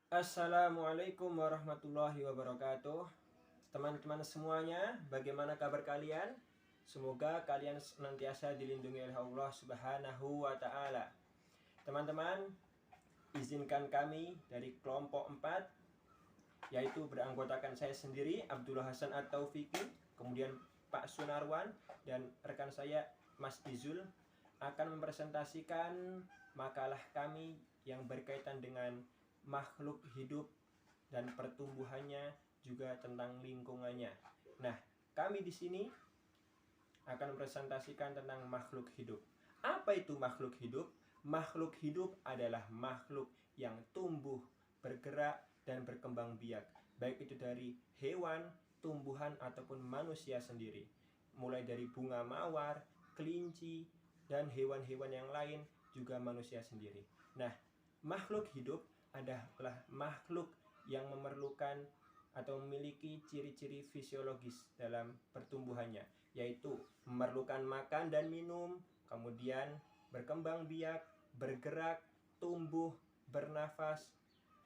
Assalamualaikum warahmatullahi wabarakatuh. Teman-teman semuanya, bagaimana kabar kalian? Semoga kalian senantiasa dilindungi oleh Allah Subhanahu wa taala. Teman-teman, izinkan kami dari kelompok 4, yaitu beranggotakan saya sendiri Abdullah Hasan At-Taufiqi, kemudian Pak Sunarwan dan rekan saya Mas Izul akan mempresentasikan makalah kami yang berkaitan dengan makhluk hidup dan pertumbuhannya, juga tentang lingkungannya. Nah, kami di sini akan mempresentasikan tentang makhluk hidup. Apa itu makhluk hidup? Makhluk hidup adalah makhluk yang tumbuh, bergerak, dan berkembang biak, baik itu dari hewan, tumbuhan, ataupun manusia sendiri. Mulai dari bunga mawar, kelinci, dan hewan-hewan yang lain, juga manusia sendiri. Nah, makhluk hidup adalah makhluk yang memerlukan atau memiliki ciri-ciri fisiologis dalam pertumbuhannya, yaitu memerlukan makan dan minum, kemudian berkembang biak, bergerak, tumbuh, bernafas,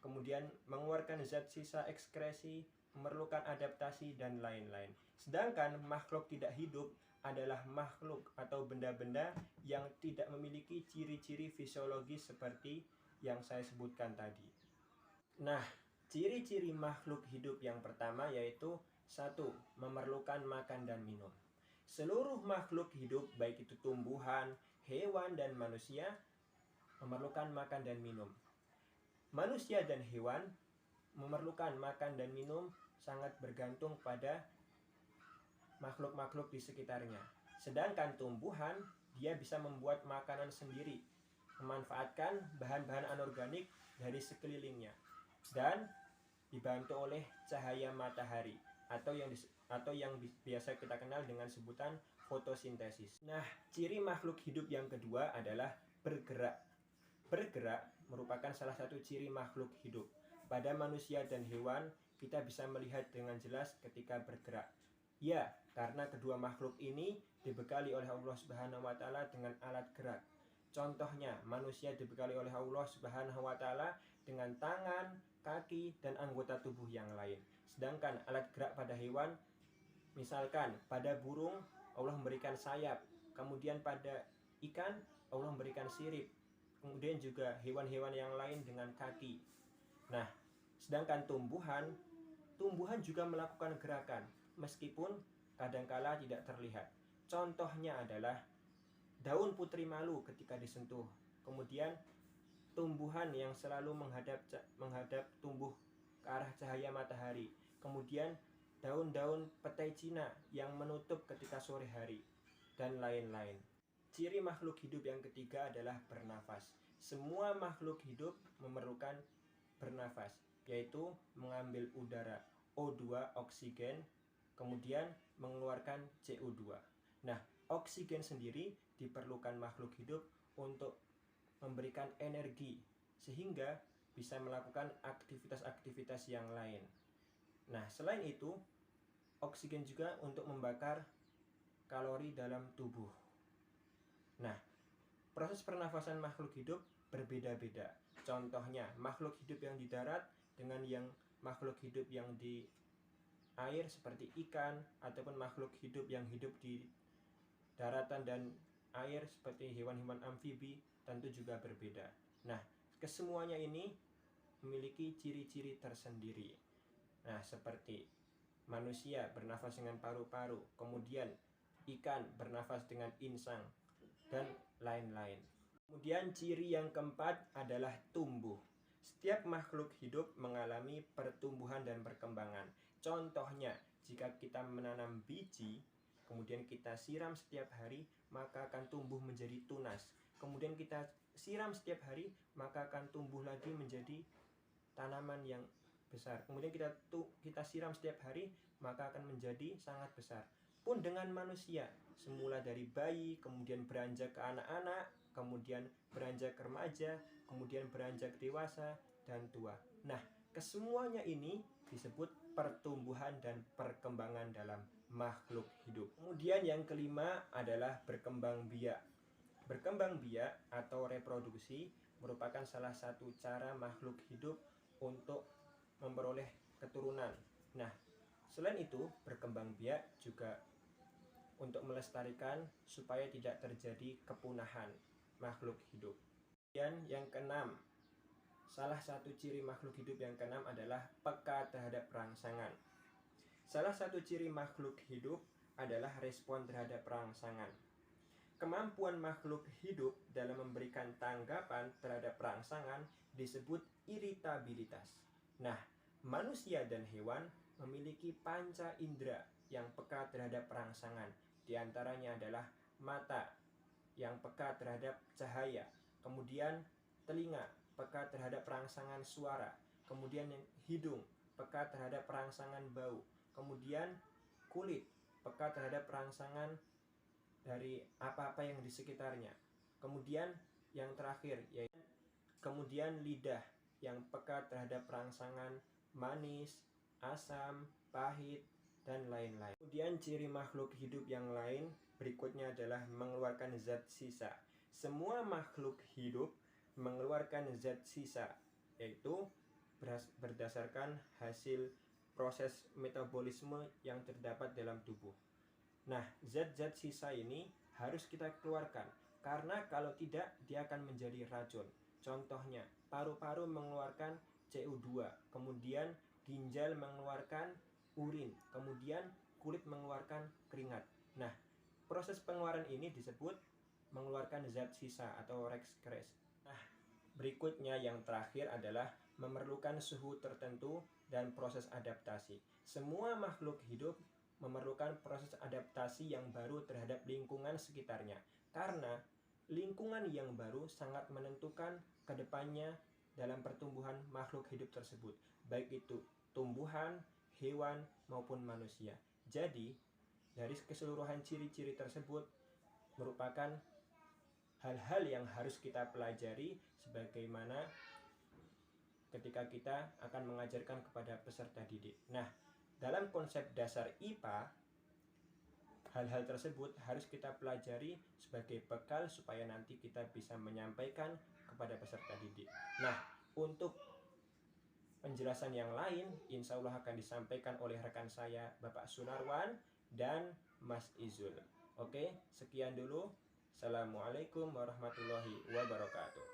kemudian mengeluarkan zat sisa ekskresi, memerlukan adaptasi, dan lain-lain. Sedangkan makhluk tidak hidup adalah makhluk atau benda-benda yang tidak memiliki ciri-ciri fisiologis seperti yang saya sebutkan tadi. Nah, ciri-ciri makhluk hidup yang pertama yaitu 1. Memerlukan makan dan minum. Seluruh makhluk hidup, baik itu tumbuhan, hewan, dan manusia, memerlukan makan dan minum. Manusia dan hewan memerlukan makan dan minum sangat bergantung pada makhluk-makhluk di sekitarnya. Sedangkan tumbuhan, dia bisa membuat makanan sendiri, memanfaatkan bahan-bahan anorganik dari sekelilingnya, dan dibantu oleh cahaya matahari atau yang biasa kita kenal dengan sebutan fotosintesis. Nah, ciri makhluk hidup yang kedua adalah bergerak. Bergerak merupakan salah satu ciri makhluk hidup. Pada manusia dan hewan, kita bisa melihat dengan jelas ketika bergerak. Ya, karena kedua makhluk ini dibekali oleh Allah Subhanahu wa taala dengan alat gerak. Contohnya, manusia dibekali oleh Allah Subhanahu wa taala dengan tangan, kaki, dan anggota tubuh yang lain. Sedangkan alat gerak pada hewan, misalkan pada burung Allah memberikan sayap, kemudian pada ikan Allah memberikan sirip, kemudian juga hewan-hewan yang lain dengan kaki. Nah, sedangkan tumbuhan juga melakukan gerakan meskipun kadangkala tidak terlihat. Contohnya adalah daun putri malu ketika disentuh, kemudian tumbuhan yang selalu menghadap tumbuh ke arah cahaya matahari, kemudian daun-daun petai Cina yang menutup ketika sore hari, dan lain-lain. Ciri makhluk hidup yang ketiga adalah bernafas. Semua makhluk hidup memerlukan bernafas, yaitu mengambil udara O2, oksigen, kemudian mengeluarkan CO2. Nah, oksigen sendiri diperlukan makhluk hidup untuk memberikan energi sehingga bisa melakukan aktivitas-aktivitas yang lain. Nah, selain itu, oksigen juga untuk membakar kalori dalam tubuh. Nah, proses pernafasan makhluk hidup berbeda-beda. Contohnya, makhluk hidup yang di darat dengan makhluk hidup yang di air seperti ikan, ataupun makhluk hidup yang hidup di daratan dan air seperti hewan-hewan amfibi tentu juga berbeda. Nah, kesemuanya ini memiliki ciri-ciri tersendiri. Nah, seperti manusia bernafas dengan paru-paru, kemudian ikan bernafas dengan insang, dan lain-lain. Kemudian ciri yang keempat adalah tumbuh. Setiap makhluk hidup mengalami pertumbuhan dan perkembangan. Contohnya, jika kita menanam biji, kemudian kita siram setiap hari, maka akan tumbuh menjadi tunas. Kemudian kita siram setiap hari, maka akan tumbuh lagi menjadi tanaman yang besar. Kemudian kita siram setiap hari, maka akan menjadi sangat besar. Pun dengan manusia, semula dari bayi, kemudian beranjak ke anak-anak, kemudian beranjak ke remaja, kemudian beranjak dewasa dan tua. Nah, kesemuanya ini disebut pertumbuhan dan perkembangan dalam makhluk hidup. Kemudian yang kelima adalah berkembang biak. Berkembang biak atau reproduksi merupakan salah satu cara makhluk hidup untuk memperoleh keturunan. Nah, selain itu berkembang biak juga untuk melestarikan supaya tidak terjadi kepunahan makhluk hidup. Dan yang keenam, salah satu ciri makhluk hidup yang keenam adalah peka terhadap rangsangan. Salah satu ciri makhluk hidup adalah respon terhadap rangsangan. Kemampuan makhluk hidup dalam memberikan tanggapan terhadap rangsangan disebut iritabilitas. Nah, manusia dan hewan memiliki panca indera yang peka terhadap rangsangan. Di antaranya adalah mata yang peka terhadap cahaya, kemudian telinga peka terhadap rangsangan suara, kemudian hidung peka terhadap rangsangan bau, kemudian kulit peka terhadap rangsangan dari apa-apa yang di sekitarnya. Kemudian yang terakhir yaitu kemudian lidah yang peka terhadap rangsangan manis, asam, pahit, dan lain-lain. Kemudian ciri makhluk hidup yang lain berikutnya adalah mengeluarkan zat sisa. Semua makhluk hidup mengeluarkan zat sisa, yaitu berdasarkan hasil proses metabolisme yang terdapat dalam tubuh. Nah, zat-zat sisa ini harus kita keluarkan, karena kalau tidak dia akan menjadi racun. Contohnya, paru-paru mengeluarkan CO2, kemudian ginjal mengeluarkan urin, kemudian kulit mengeluarkan keringat. Nah, proses pengeluaran ini disebut mengeluarkan zat sisa atau excrete. Nah, berikutnya yang terakhir adalah memerlukan suhu tertentu dan proses adaptasi. Semua makhluk hidup memerlukan proses adaptasi yang baru terhadap lingkungan sekitarnya, karena lingkungan yang baru sangat menentukan kedepannya dalam pertumbuhan makhluk hidup tersebut, baik itu tumbuhan, hewan, maupun manusia. Jadi, dari keseluruhan ciri-ciri tersebut merupakan hal-hal yang harus kita pelajari sebagaimana ketika kita akan mengajarkan kepada peserta didik. Nah, dalam konsep dasar IPA, hal-hal tersebut harus kita pelajari sebagai bekal supaya nanti kita bisa menyampaikan kepada peserta didik. Nah, untuk penjelasan yang lain insya Allah akan disampaikan oleh rekan saya Bapak Sunarwan dan Mas Izul. Oke, sekian dulu. Assalamualaikum warahmatullahi wabarakatuh.